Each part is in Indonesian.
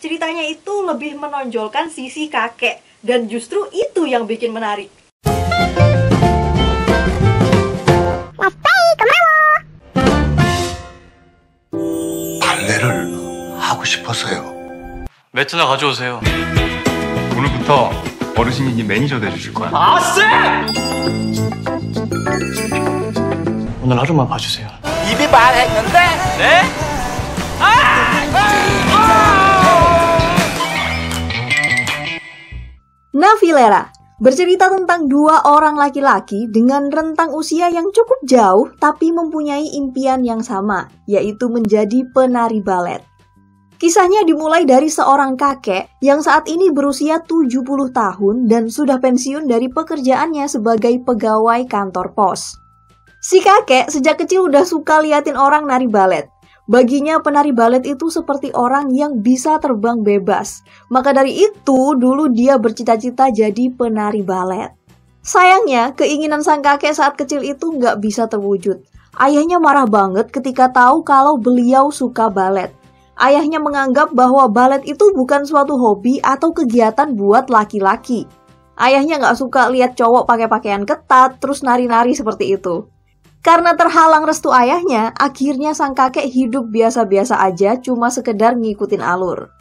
ceritanya itu lebih menonjolkan sisi kakek, dan justru itu yang bikin menarik. 발레를 하고 싶어서요. 매트나 가져오세요. 오늘부터 어르신이 네 매니저 돼주실 거야. 아, 쌤! 오늘 하루만 봐주세요. 입이 말했는데? 네? Navilera bercerita tentang dua orang laki-laki dengan rentang usia yang cukup jauh tapi mempunyai impian yang sama, yaitu menjadi penari balet. Kisahnya dimulai dari seorang kakek yang saat ini berusia 70 tahun dan sudah pensiun dari pekerjaannya sebagai pegawai kantor pos. Si kakek sejak kecil udah suka liatin orang nari balet. Baginya penari balet itu seperti orang yang bisa terbang bebas. Maka dari itu dulu dia bercita-cita jadi penari balet. Sayangnya keinginan sang kakek saat kecil itu nggak bisa terwujud. Ayahnya marah banget ketika tahu kalau beliau suka balet. Ayahnya menganggap bahwa balet itu bukan suatu hobi atau kegiatan buat laki-laki. Ayahnya nggak suka lihat cowok pakai pakaian ketat terus nari-nari seperti itu. Karena terhalang restu ayahnya, akhirnya sang kakek hidup biasa-biasa aja cuma sekedar ngikutin alur.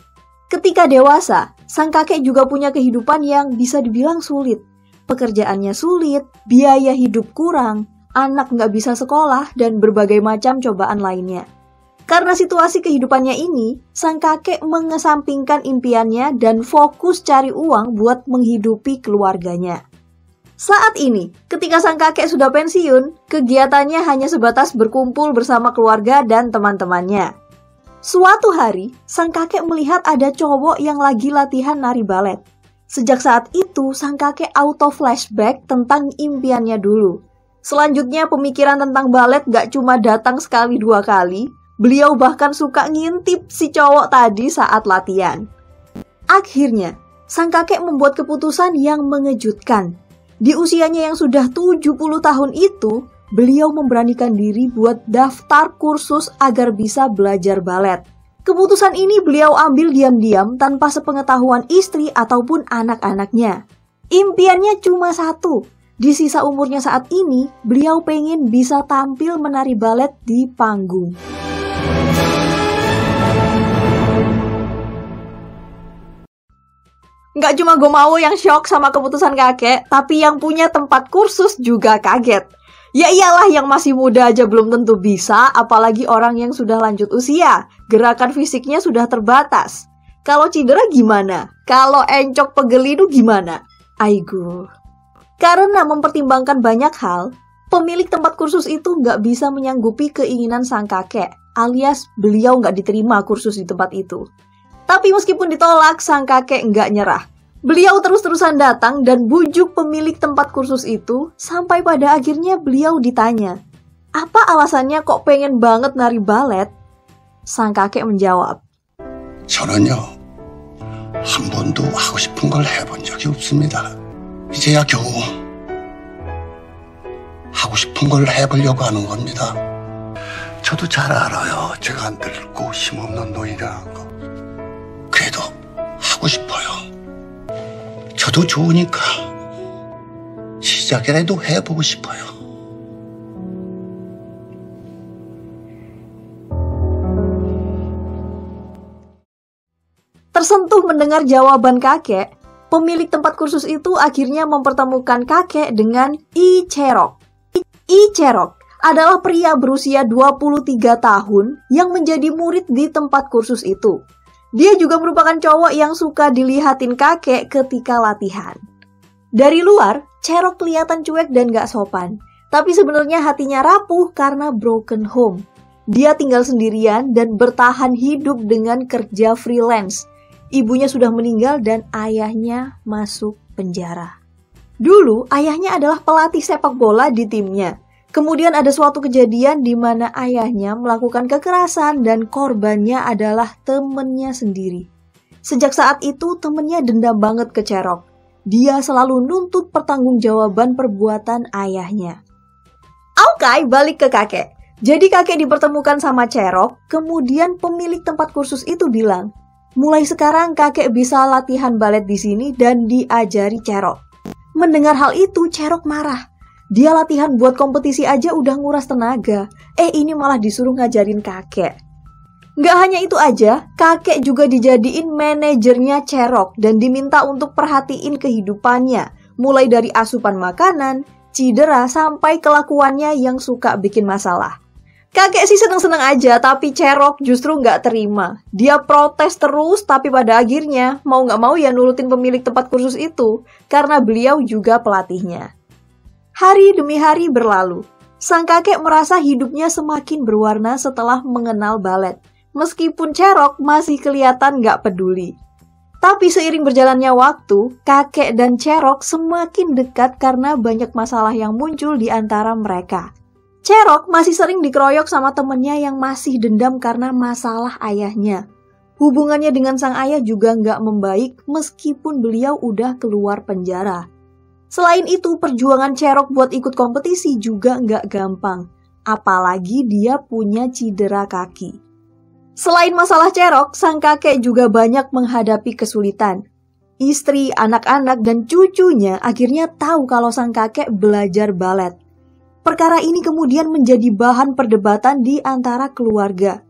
Ketika dewasa, sang kakek juga punya kehidupan yang bisa dibilang sulit. Pekerjaannya sulit, biaya hidup kurang, anak nggak bisa sekolah, dan berbagai macam cobaan lainnya. Karena situasi kehidupannya ini, sang kakek mengesampingkan impiannya dan fokus cari uang buat menghidupi keluarganya. Saat ini, ketika sang kakek sudah pensiun, kegiatannya hanya sebatas berkumpul bersama keluarga dan teman-temannya. Suatu hari, sang kakek melihat ada cowok yang lagi latihan nari balet. Sejak saat itu, sang kakek auto flashback tentang impiannya dulu. Selanjutnya, pemikiran tentang balet gak cuma datang sekali dua kali, beliau bahkan suka ngintip si cowok tadi saat latihan. Akhirnya, sang kakek membuat keputusan yang mengejutkan. Di usianya yang sudah 70 tahun itu, beliau memberanikan diri buat daftar kursus agar bisa belajar balet. Keputusan ini beliau ambil diam-diam tanpa sepengetahuan istri ataupun anak-anaknya. Impiannya cuma satu. Di sisa umurnya saat ini, beliau pengen bisa tampil menari balet di panggung. Nggak cuma Gomawo yang shock sama keputusan kakek, tapi yang punya tempat kursus juga kaget. Ya iyalah, yang masih muda aja belum tentu bisa, apalagi orang yang sudah lanjut usia. Gerakan fisiknya sudah terbatas. Kalau cedera gimana? Kalau encok pegel itu gimana? Aigo. Karena mempertimbangkan banyak hal, pemilik tempat kursus itu nggak bisa menyanggupi keinginan sang kakek, alias beliau nggak diterima kursus di tempat itu. Tapi meskipun ditolak, sang kakek nggak nyerah. Beliau terus-terusan datang dan bujuk pemilik tempat kursus itu, sampai pada akhirnya beliau ditanya, apa alasannya kok pengen banget nari balet? Sang kakek menjawab, 저는요, 한 번도 하고 싶은 걸 해본 적이 없습니다. 이제야 겨우 하고 싶은 걸 해보려고 하는 겁니다. 저도 잘 알아요. 제가 늙고 힘없는 노인이라는 거. 그래도 하고 싶어요. 저도 좋으니까 시작이라도 해보고 싶어요. Tersentuh mendengar jawaban kakek, pemilik tempat kursus itu akhirnya mempertemukan kakek dengan I Cherok. I Cherok adalah pria berusia 23 tahun yang menjadi murid di tempat kursus itu. Dia juga merupakan cowok yang suka dilihatin kakek ketika latihan. Dari luar, Cherok kelihatan cuek dan gak sopan. Tapi sebenarnya hatinya rapuh karena broken home. Dia tinggal sendirian dan bertahan hidup dengan kerja freelance. Ibunya sudah meninggal dan ayahnya masuk penjara. Dulu, ayahnya adalah pelatih sepak bola di timnya. Kemudian ada suatu kejadian di mana ayahnya melakukan kekerasan dan korbannya adalah temennya sendiri. Sejak saat itu temennya dendam banget ke Cherok. Dia selalu nuntut pertanggungjawaban perbuatan ayahnya. Oke, balik ke kakek. Jadi kakek dipertemukan sama Cherok, kemudian pemilik tempat kursus itu bilang, Mulai sekarang kakek bisa latihan balet di sini dan diajari Cerok. Mendengar hal itu, Cerok marah. Dia latihan buat kompetisi aja udah nguras tenaga. Ini malah disuruh ngajarin kakek. Nggak hanya itu aja, kakek juga dijadiin manajernya Cerok dan diminta untuk perhatiin kehidupannya, mulai dari asupan makanan, cedera, sampai kelakuannya yang suka bikin masalah. Kakek sih seneng-seneng aja, tapi Cerok justru nggak terima. Dia protes terus, tapi pada akhirnya mau nggak mau ya nurutin pemilik tempat kursus itu, karena beliau juga pelatihnya. Hari demi hari berlalu. Sang kakek merasa hidupnya semakin berwarna setelah mengenal balet. Meskipun Cerok masih kelihatan nggak peduli. Tapi seiring berjalannya waktu, kakek dan Cerok semakin dekat karena banyak masalah yang muncul di antara mereka. Cerok masih sering dikeroyok sama temennya yang masih dendam karena masalah ayahnya. Hubungannya dengan sang ayah juga nggak membaik meskipun beliau udah keluar penjara. Selain itu, perjuangan Cerok buat ikut kompetisi juga nggak gampang. Apalagi dia punya cedera kaki. Selain masalah Cerok, sang kakek juga banyak menghadapi kesulitan. Istri, anak-anak, dan cucunya akhirnya tahu kalau sang kakek belajar balet. Perkara ini kemudian menjadi bahan perdebatan di antara keluarga.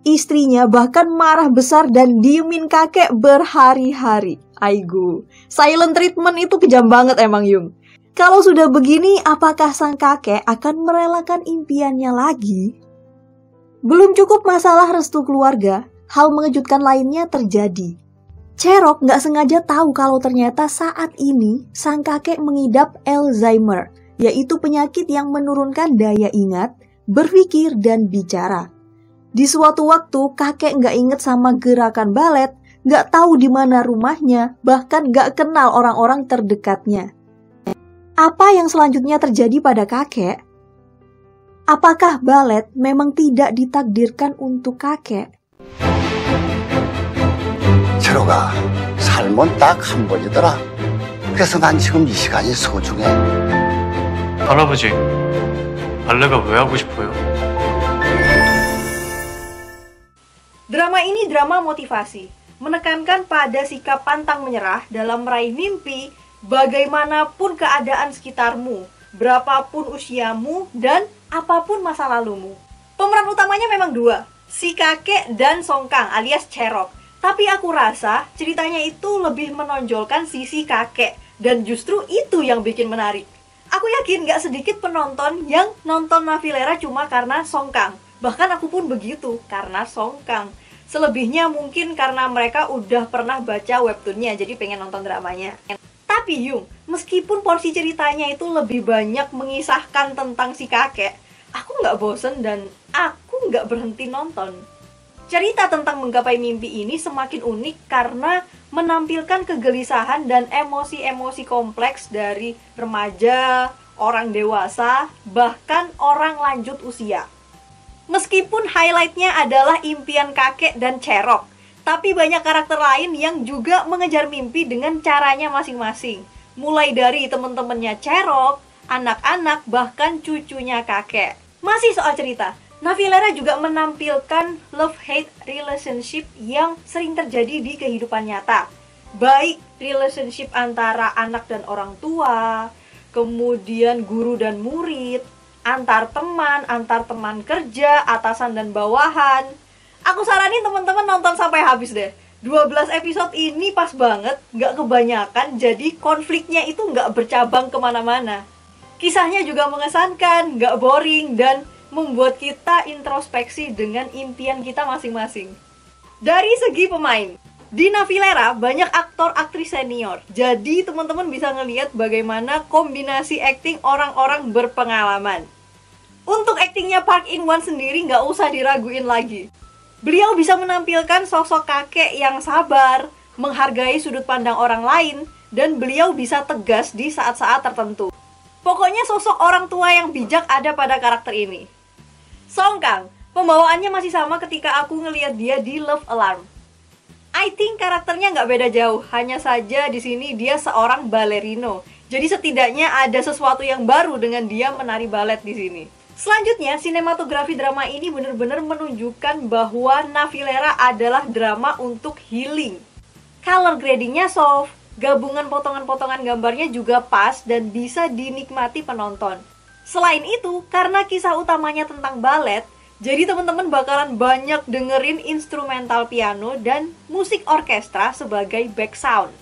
Istrinya bahkan marah besar dan diemin kakek berhari-hari. Aigu, silent treatment itu kejam banget emang Yung. Kalau sudah begini, apakah sang kakek akan merelakan impiannya lagi? Belum cukup masalah restu keluarga, hal mengejutkan lainnya terjadi. Cerok nggak sengaja tahu kalau ternyata saat ini sang kakek mengidap Alzheimer, yaitu penyakit yang menurunkan daya ingat, berpikir, dan bicara. Di suatu waktu, kakek nggak inget sama gerakan balet, nggak tahu di mana rumahnya, bahkan nggak kenal orang-orang terdekatnya. Apa yang selanjutnya terjadi pada kakek? Apakah balet memang tidak ditakdirkan untuk kakek? 제로가 삶은 딱 한 번이더라. 그래서 난 지금 이 시간이 소중해. 할아버지, 발레가 왜 하고 싶어요? Drama ini drama motivasi, menekankan pada sikap pantang menyerah dalam meraih mimpi, bagaimanapun keadaan sekitarmu, berapapun usiamu, dan apapun masa lalumu. Pemeran utamanya memang dua, si kakek dan Songkang alias Cerok. Tapi aku rasa ceritanya itu lebih menonjolkan sisi kakek, dan justru itu yang bikin menarik. Aku yakin gak sedikit penonton yang nonton Navilera cuma karena Songkang. Bahkan aku pun begitu, karena Songkang. Selebihnya mungkin karena mereka udah pernah baca webtoonnya, jadi pengen nonton dramanya. Tapi Yung, meskipun porsi ceritanya itu lebih banyak mengisahkan tentang si kakek, aku gak bosen dan aku gak berhenti nonton. Cerita tentang menggapai mimpi ini semakin unik karena menampilkan kegelisahan dan emosi-emosi kompleks dari remaja, orang dewasa, bahkan orang lanjut usia. Meskipun highlightnya adalah impian kakek dan Cerok, tapi banyak karakter lain yang juga mengejar mimpi dengan caranya masing-masing. Mulai dari teman-temannya Cerok, anak-anak, bahkan cucunya kakek. Masih soal cerita, Navilera juga menampilkan love-hate relationship yang sering terjadi di kehidupan nyata. Baik relationship antara anak dan orang tua, kemudian guru dan murid, antar teman kerja, atasan dan bawahan. Aku saranin teman-teman nonton sampai habis deh. 12 episode ini pas banget, nggak kebanyakan, jadi konfliknya itu nggak bercabang kemana-mana. Kisahnya juga mengesankan, nggak boring, dan membuat kita introspeksi dengan impian kita masing-masing. Dari segi pemain, di Navilera banyak aktor aktris senior. Jadi teman-teman bisa ngelihat bagaimana kombinasi akting orang-orang berpengalaman. Untuk aktingnya Park In-won sendiri nggak usah diraguin lagi. Beliau bisa menampilkan sosok kakek yang sabar, menghargai sudut pandang orang lain, dan beliau bisa tegas di saat-saat tertentu. Pokoknya sosok orang tua yang bijak ada pada karakter ini. Songkang, pembawaannya masih sama ketika aku ngelihat dia di Love Alarm. I think karakternya nggak beda jauh, hanya saja di sini dia seorang ballerino. Jadi setidaknya ada sesuatu yang baru dengan dia menari balet di sini. Selanjutnya, sinematografi drama ini benar-benar menunjukkan bahwa Navillera adalah drama untuk healing. Color gradingnya soft, gabungan potongan-potongan gambarnya juga pas dan bisa dinikmati penonton. Selain itu, karena kisah utamanya tentang balet, jadi teman-teman bakalan banyak dengerin instrumental piano dan musik orkestra sebagai background.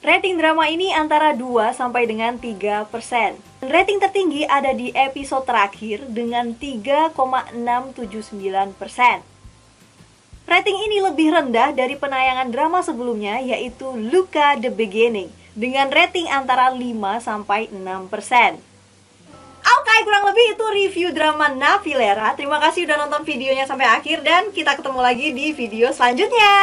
Rating drama ini antara 2 sampai dengan 3%. Rating tertinggi ada di episode terakhir dengan 3,679%. Rating ini lebih rendah dari penayangan drama sebelumnya, yaitu Luca the Beginning dengan rating antara 5 sampai 6%. Oke, kurang lebih itu review drama Navillera. Terima kasih udah nonton videonya sampai akhir dan kita ketemu lagi di video selanjutnya.